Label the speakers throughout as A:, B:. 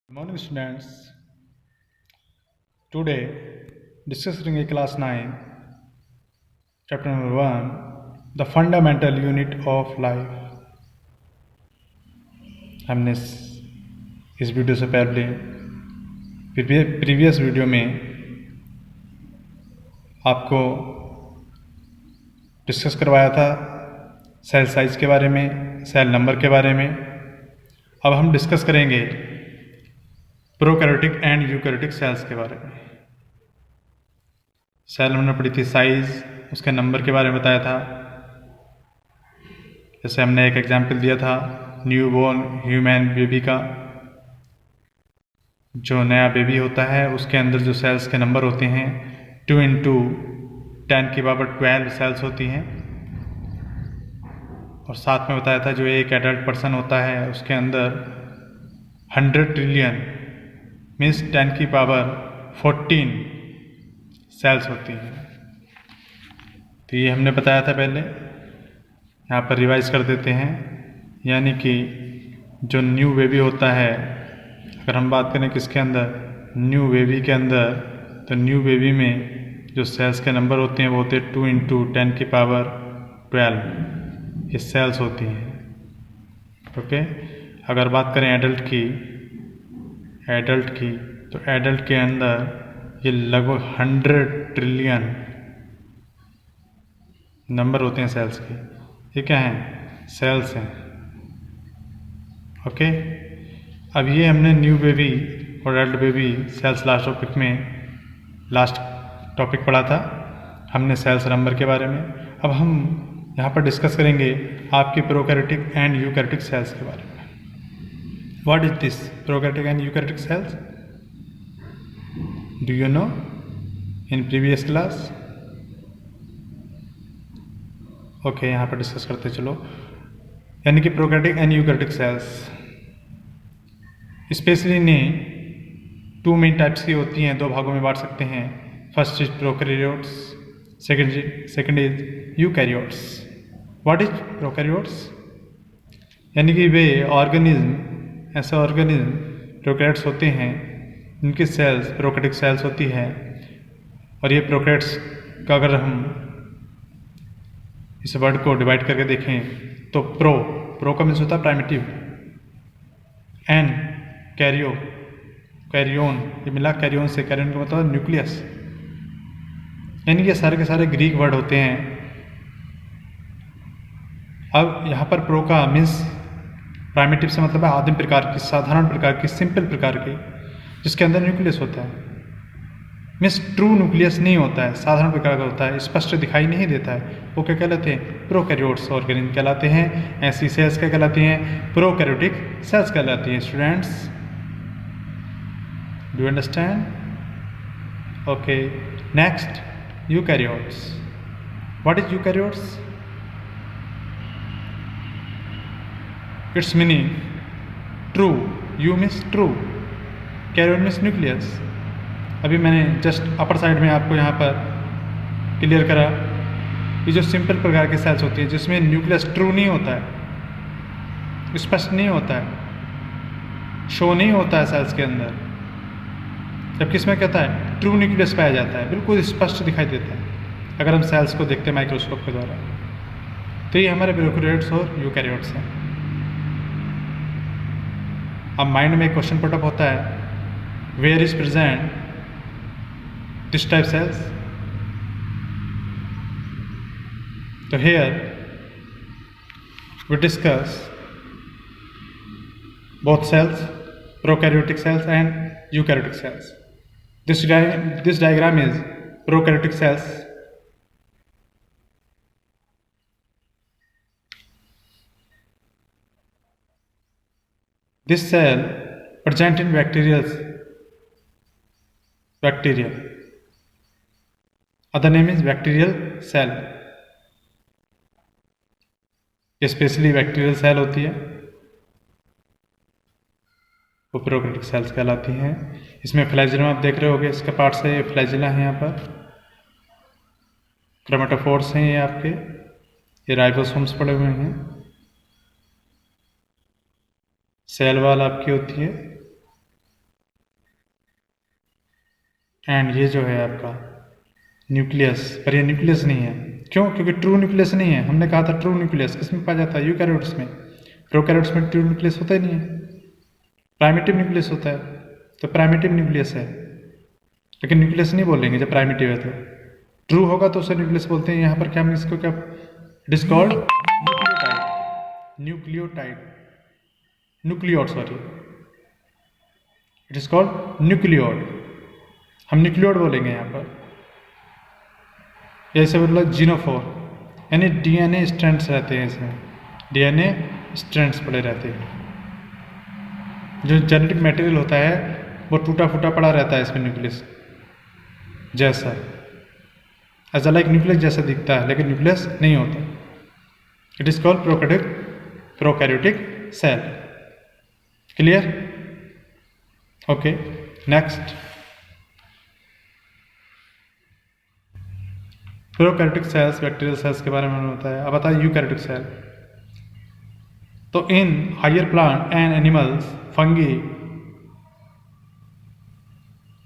A: Good morning students. Today discussing a class 9 chapter number 1 the fundamental unit of life. हमने इस video से पहले previous video में आपको डिस्कस करवाया था सेल साइज के बारे में, सेल नंबर के बारे में। अब हम डिस्कस करेंगे प्रोकैरियोटिक एंड यूकैरियोटिक सेल्स के बारे में। सेल हमने पढ़ी थी साइज, उसके नंबर के बारे में बताया था। जैसे हमने एक एग्जाम्पल दिया था न्यूबॉर्न ह्यूमन बेबी का। जो नया बेबी होता है उसके अंदर जो सेल्स के नंबर होते हैं 2 × 10⁻12 सेल्स होती हैं। और साथ में बताया था जो एक एडल्ट पर्सन होता है उसके अंदर 100 ट्रिलियन मीन्स 10⁻14 सेल्स होती हैं। तो ये हमने बताया था पहले, यहाँ पर रिवाइज कर देते हैं। यानी कि जो न्यू बेबी होता है, अगर हम बात करें किसके अंदर, न्यू बेबी के अंदर, तो न्यू बेबी में जो सेल्स के नंबर होते हैं वो होते हैं 2 × 10⁻12 ये सेल्स होती हैं। ओके, अगर बात करें एडल्ट की, तो एडल्ट के अंदर ये लगभग 100 ट्रिलियन नंबर होते हैं सेल्स के। ये क्या हैं? सेल्स हैं। ओके, अब ये हमने न्यू बेबी और adult baby cells last topic पढ़ा था हमने सेल्स नंबर के बारे में। अब हम यहाँ पर डिस्कस करेंगे आपके प्रोकैरियोटिक एंड यूकैरियोटिक सेल्स के बारे में। What is this prokaryotic and eukaryotic cells? Do you know in previous class? Okay, यहाँ पर डिस्कस करते चलो। यानी कि prokaryotic and eukaryotic sales specially ने 2 मेन टाइप्स की होती हैं, 2 भागों में बांट सकते हैं। First is prokaryotes, second is eukaryotes. What is prokaryotes? यानी कि वे ऐसे ऑर्गेनिज्म प्रोकैरियोट्स होते हैं जिनकी सेल्स प्रोकैरियोटिक सेल्स होती है। और ये प्रोकैरियोट्स का अगर हम इस वर्ड को डिवाइड करके देखें तो प्रो का मीन्स होता है प्राइमिटिव, एन कैरियोन, ये मिला कैरियोन से, कैरियोन का मतलब न्यूक्लियस। यानी ये सारे के सारे ग्रीक वर्ड होते हैं। अब यहाँ पर प्रो का मीन्स प्राइमिटिव से मतलब है आदिम प्रकार की, साधारण प्रकार की, सिंपल प्रकार की, जिसके अंदर न्यूक्लियस होता है। मीन्स ट्रू न्यूक्लियस नहीं होता है, साधारण प्रकार का होता है, स्पष्ट दिखाई नहीं देता है। वो क्या कहलाते हैं? प्रोकैरियोट्स ऑर्गेनिज्म कहलाते हैं। ऐसी सेल्स क्या कहलाती हैं? प्रोकैरियोटिक सेल्स कहलाती हैं। Students, do you understand? Okay, next eukaryotes. What is eukaryotes? Its meaning true, U means true, कैरियोन means nucleus. अभी मैंने जस्ट अपर साइड में आपको यहाँ पर क्लियर करा। ये जो सिंपल प्रकार की सेल्स होती है जिसमें न्यूक्लियस ट्रू नहीं होता है, स्पष्ट नहीं होता है, शो नहीं होता है सेल्स के अंदर, जबकि इसमें क्या होता है? ट्रू न्यूक्लियस पाया जाता है, बिल्कुल स्पष्ट दिखाई देता है अगर हम सेल्स को देखते हैं माइक्रोस्कोप के द्वारा। तो ये हमारे प्रोकैरियोट्स और यूकैरियोट्स हैं। अब माइंड में एक क्वेश्चन पुटअप होता है, where is present this type cells? तो here we discuss both cells, prokaryotic cells and eukaryotic cells. This diagram is prokaryotic cells. This cell present in bacteria. Other name is bacterial cell. Specially bacterial cell होती है, वो prokaryotic cells कहलाती हैं। इसमें flagellum आप देख रहे होगे, इसका पार्ट है, फ्लैजिला है, यहाँ पर क्रोमेटोफोर्स हैं, ये आपके, ये राइबोसोम्स पड़े हुए हैं। सेल वॉल आपकी होती है, एंड ये जो है आपका न्यूक्लियस, पर ये न्यूक्लियस नहीं है। क्यों? क्योंकि ट्रू न्यूक्लियस नहीं है। हमने कहा था ट्रू न्यूक्लियस किस में पाया जाता है? यूकैरियोट्स में। प्रोकैरियोट्स में ट्रू न्यूक्लियस होता ही नहीं है, प्राइमिटिव न्यूक्लियस होता है। तो प्राइमिटिव न्यूक्लियस है, लेकिन न्यूक्लियस नहीं बोलेंगे जब प्राइमिटिव है। तो ट्रू होगा तो उसे न्यूक्लियस बोलते हैं। यहाँ पर क्या हम इसको क्या, it is called nucleotide, nucleoid, sorry, it is called nucleoid. हम न्यूक्लियोड बोलेंगे यहाँ पर। जैसे मतलब जीनोफोर, यानी डीएनए स्ट्रैंड्स रहते हैं इसमें, डीएनए स्ट्रैंड्स पड़े रहते हैं। जो जेनेटिक मटेरियल होता है वो टूटा फूटा पड़ा रहता है इसमें, न्यूक्लियस जैसा, ऐसा लाइक न्यूक्लियस जैसा दिखता है, लेकिन न्यूक्लियस नहीं होता। It is called prokaryotic cell. Clear? Okay, next. Prokaryotic cells bacterial cells के बारे में हमने बताया। अब बताया यूकैरियोटिक सेल। तो in higher plant and animals, fungi,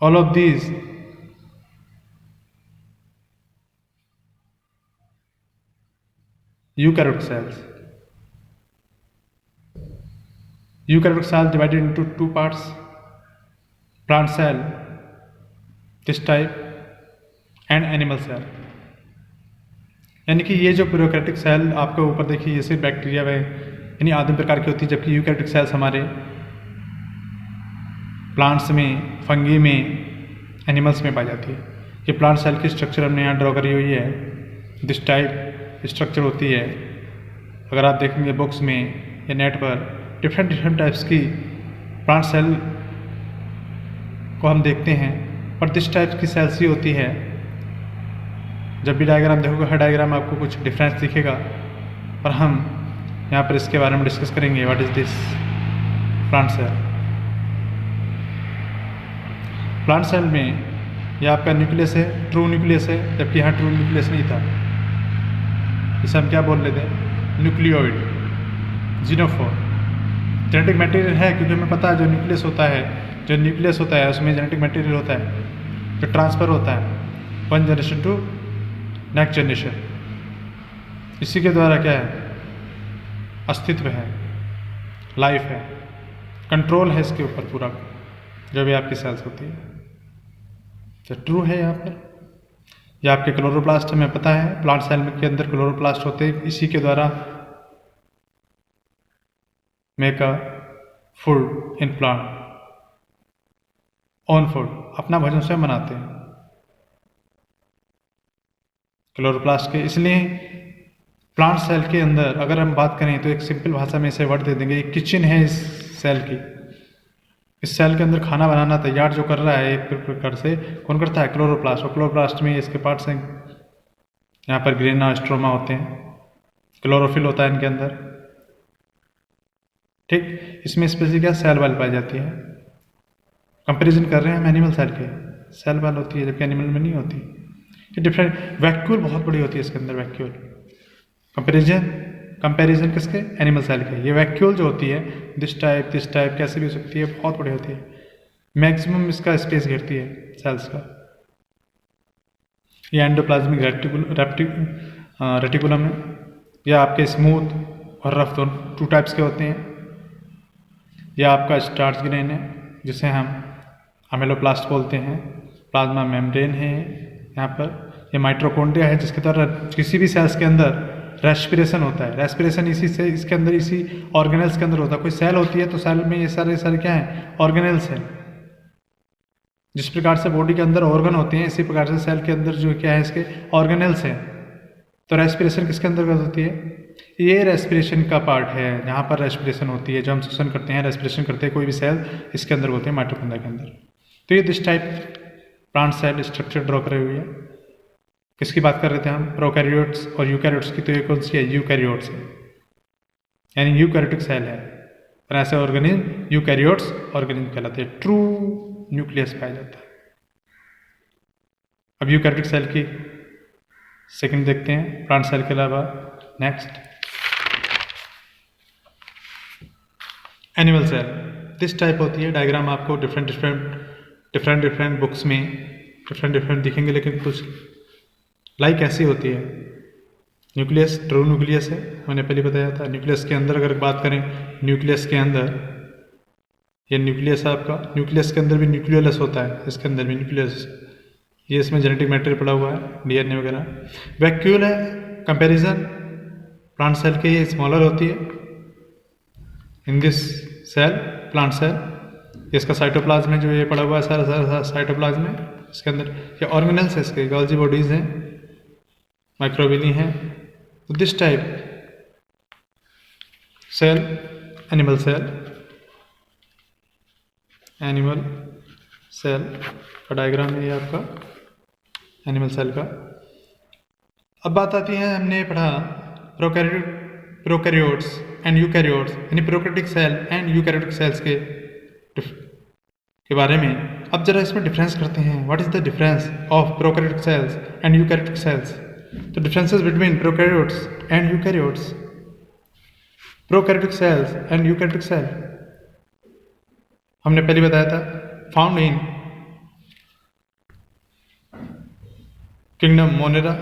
A: all of these eukaryotic cells. Eukaryotic cell divided into two parts: plant cell, this type, and animal cell. यानी कि ये जो प्रोकैरियोटिक सेल आपके ऊपर देखिए, ये सिर्फ बैक्टीरिया में यानी आदिम प्रकार की होती है, जबकि यूकैरियोटिक सेल्स हमारे प्लांट्स में, फंगी में, एनिमल्स में पाई जाती है। ये प्लांट सेल की स्ट्रक्चर हमने यहाँ ड्रॉ करी हुई है, दिस टाइप स्ट्रक्चर होती है। अगर आप देखेंगे बुक्स में या नेट पर, डिफरेंट टाइप्स की प्लांट सेल को हम देखते हैं, पर दिस टाइप की सेल्स ही होती है। जब भी डायग्राम देखोगे, हर डायग्राम में आपको कुछ डिफरेंस दिखेगा, पर हम यहाँ पर इसके बारे में डिस्कस करेंगे। What is this plant cell? Plant cell में ये आपका न्यूक्लियस है, ट्रू न्यूक्लियस है, जबकि यहाँ ट्रू न्यूक्लियस नहीं था। इसे हम क्या बोल लेते हैं? Nucleoid, genophore. जेनेटिक मटेरियल है, क्योंकि हमें पता है जो न्यूक्लियस होता है, जो न्यूक्लियस होता है उसमें जेनेटिक मटेरियल होता है जो ट्रांसफ़र होता है one generation to next generation. इसी के द्वारा क्या है? अस्तित्व है, लाइफ है, कंट्रोल है इसके ऊपर पूरा, जो भी आपकी सेल्स होती है। तो ट्रू है यहाँ पर। ये आपके क्लोरोप्लास्ट हमें पता है, प्लांट सेल के अंदर क्लोरोप्लास्ट होते हैं, इसी के द्वारा make a food in plant, own food, अपना भोजन स्वयं बनाते हैं क्लोरोप्लास्ट के। इसलिए प्लांट सेल के अंदर अगर हम बात करें तो एक सिंपल भाषा में इसे वर्ड दे देंगे, एक किचन है इस सेल की। इस सेल के अंदर खाना बनाना तैयार जो कर रहा है एक प्रकार से, कौन करता है? क्लोरोप्लास्ट। और क्लोरोप्लास्ट में इसके पार्ट्स हैं, यहाँ पर ग्रेना, स्ट्रोमा होते हैं, क्लोरोफिल होता है इनके अंदर। ठीक, इसमें स्पेशली क्या सेल वाल पाई जाती है। कंपैरिजन कर रहे हैं हम एनिमल सेल के, सेल वाल होती है जबकि एनिमल में नहीं होती। ये डिफरेंट, वैक्यूल बहुत बड़ी होती है इसके अंदर, वैक्यूल। कंपैरिजन किसके? एनिमल सेल के। ये वैक्यूल जो होती है, दिस टाइप कैसे भी हो सकती है, बहुत बड़ी होती है, मैक्सिमम इसका स्पेस घेरती है सेल्स का। ये एंडोप्लाज्मिक रेटिकुलम है, या आपके स्मूथ और रफ दोनों टू टाइप्स के होते हैं। यह आपका स्टार्च ग्रेन है, जिसे हम अमेलोप्लास्ट बोलते हैं। प्लाज्मा मेम्ब्रेन है यहाँ पर। ये माइटोकॉन्ड्रिया है, जिसके द्वारा किसी भी सेल्स के अंदर रेस्पिरेशन होता है। रेस्पिरेशन इसी से, इसके अंदर, इसी ऑर्गेनल्स के अंदर होता है। कोई सेल होती है तो सेल में ये सारे क्या हैं? ऑर्गेनल्स हैं। जिस प्रकार से बॉडी के अंदर ऑर्गन होते हैं, इसी प्रकार से सेल के अंदर जो क्या है, इसके ऑर्गेनल्स हैं। तो रेस्पिरेशन किसके अंतर्गत होती है? ये रेस्पिरेशन का पार्ट है, जहाँ पर रेस्पिरेशन होती है, जो हम श्वसन करते हैं, रेस्पिरेशन करते हैं, कोई भी सेल इसके अंदर होते हैं, माइटोकॉन्ड्रिया के अंदर। तो ये this type plant cell structure draw करे हुई है। किसकी बात कर रहे थे हम? प्रोकैरियोट्स और यूकैरियोट्स की। तो ये कौन सी है? यूकैरियोट्स है, यानी यूकैरियोटिक सेल है। और ऐसे ऑर्गेनिज्म यूकैरियोट्स ऑर्गेनिज्म कहलाते हैं। ट्रू न्यूक्लियस पाया जाता है। अब यूकैरियोटिक सेल की सेकंड देखते हैं, प्लांट सेल के अलावा। Next, animal cell. This type होती है। डायग्राम आपको डिफरेंट बुक्स में डिफरेंट डिफरेंट दिखेंगे, लेकिन कुछ लाइक ऐसी होती है। न्यूक्लियस ट्रू न्यूक्लियस है, मैंने पहले बताया था। न्यूक्लियस के अंदर अगर बात करें, न्यूक्लियस के अंदर ये न्यूक्लियस है आपका, न्यूक्लियस के अंदर भी न्यूक्लियोलस होता है, इसके अंदर भी न्यूक्लियस, ये इसमें जेनेटिक मैटेरियल पड़ा हुआ है, डीएनए वगैरह। वैक्यूल है, कंपैरिजन प्लांट सेल के ये स्मॉलर होती है in this cell, plant cell. इसका साइटोप्लाज्म में जो ये पड़ा हुआ है सारा साइटोप्लाज्म में, इसके अंदर ये ऑर्गेनेल्स है, इसके गोल्जी बॉडीज हैं, माइक्रोविली हैं। तो this type cell, animal cell, animal cell का डायग्राम है ये आपका एनिमल सेल का। अब बात आती है, हमने पढ़ा प्रोकैरियोट्स एंड यूकैरियोट्स, यानी prokaryotic cell and eukaryotic cells के बारे में। अब जरा इसमें डिफरेंस करते हैं, what is the difference of prokaryotic cells and eukaryotic cells. तो differences between prokaryotes and eukaryotes, prokaryotic cells and eukaryotic cell हमने पहले बताया था, found in kingdom Monera.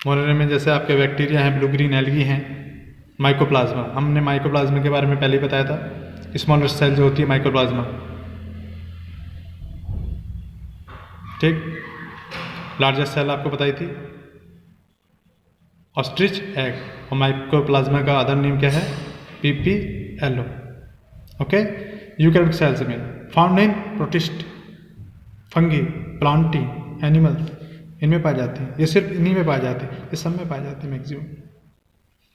A: Monera में जैसे आपके बैक्टीरिया हैं, ब्लू ग्रीन एल्गी हैं, माइकोप्लाज्मा, हमने माइकोप्लाज्मा के बारे में पहले ही बताया था। स्मॉलर सेल जो होती है माइकोप्लाज्मा, ठीक। लार्जेस्ट सेल आपको बताई थी ऑस्ट्रिच एग, और माइकोप्लाज्मा का अदर नेम क्या है, PPLO। ओके, यूकैरियोटिक सेल्स में found in protist, fungi, Plantae, animals, इनमें पाए जाते हैं। ये सिर्फ इन्हीं में पाए जाते हैं, ये सब में पाए जाते हैं मैक्सिमम।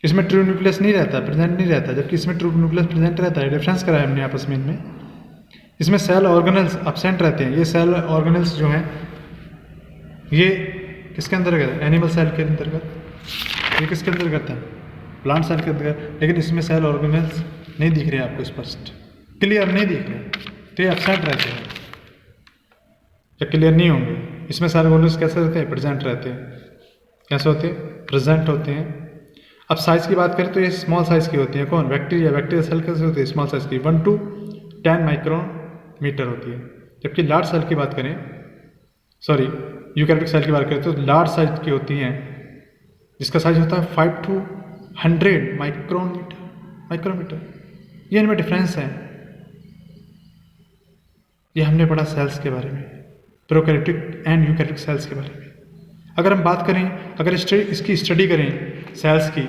A: इसमें ट्रू न्यूक्लियस नहीं रहता, प्रेजेंट नहीं रहता, जबकि इसमें ट्रू न्यूक्लियस प्रेजेंट रहता है। डिफरेंस करा है हमने आपस में इनमें। इसमें सेल ऑर्गेनल्स एब्सेंट रहते हैं। ये सेल ऑर्गेनल्स जो हैं ये किसके अंतर्गत है, एनिमल सेल के अंतर्गत। ये किसके अंतर्गत है, प्लांट सेल के अंतर्गत। लेकिन इसमें सेल ऑर्गेनल्स नहीं दिख रहे आपको, स्पष्ट क्लियर नहीं दिख रहे, तो ये एब्सेंट रहते हैं या क्लियर नहीं होंगे। इसमें सेल ऑर्गेनल्स कैसे रहते हैं, प्रेजेंट रहते हैं। कैसे होते हैं, प्रेजेंट होते हैं। अब साइज़ की बात करें तो ये स्मॉल साइज़ की होती है। कौन, बैक्टीरिया। बैक्टीरिया सेल कैसे होती है, स्मॉल साइज़ की, 1 to 10 माइक्रोमीटर होती है। जबकि लार्ज सेल की बात करें, सॉरी यूकैरियोटिक सेल की बात करें तो लार्ज साइज की होती हैं, जिसका साइज होता है 5 to 100 माइक्रोमीटर। ये इनमें डिफरेंस है। ये हमने पढ़ा सेल्स के बारे में, प्रोकैरियोटिक एंड यूकैरियोटिक सेल्स के बारे में। अगर हम बात करें, अगर इसकी स्टडी करें सेल्स की,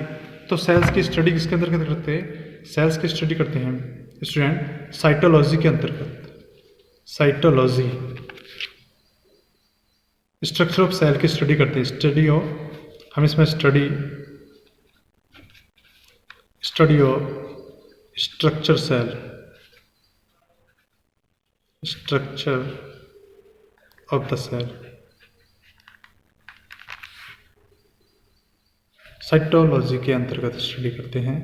A: तो सेल्स की स्टडी किसके अंतर्गत करते हैं, सेल्स की स्टडी करते हैं हम स्टूडेंट साइटोलॉजी के अंतर्गत। साइटोलॉजी, स्ट्रक्चर ऑफ सेल की स्टडी करते हैं। स्टडी ऑफ, हम इसमें study of structure cell, structure of the cell, cytology के अंतर्गत स्टडी करते हैं।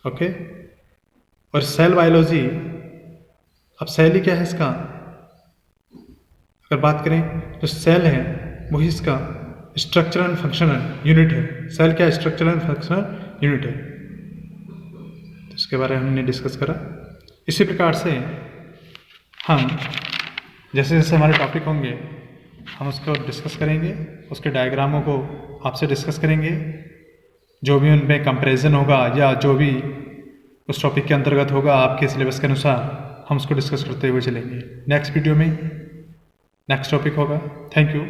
A: ओके, और सेल बायोलॉजी, अब सेल ही क्या है इसका, अगर बात करें तो सेल है वही इसका स्ट्रक्चरल एंड फंक्शनल यूनिट है। सेल क्या, स्ट्रक्चरल एंड फंक्शनल यूनिट है। तो इसके बारे में हमने डिस्कस करा। इसी प्रकार से हम जैसे जैसे हमारे टॉपिक होंगे हम उसको डिस्कस करेंगे, उसके डायग्रामों को आपसे डिस्कस करेंगे, जो भी उनमें कंपैरिजन होगा या जो भी उस टॉपिक के अंतर्गत होगा आपके सिलेबस के अनुसार हम उसको डिस्कस करते हुए चलेंगे। नेक्स्ट वीडियो में नेक्स्ट टॉपिक होगा। Thank you.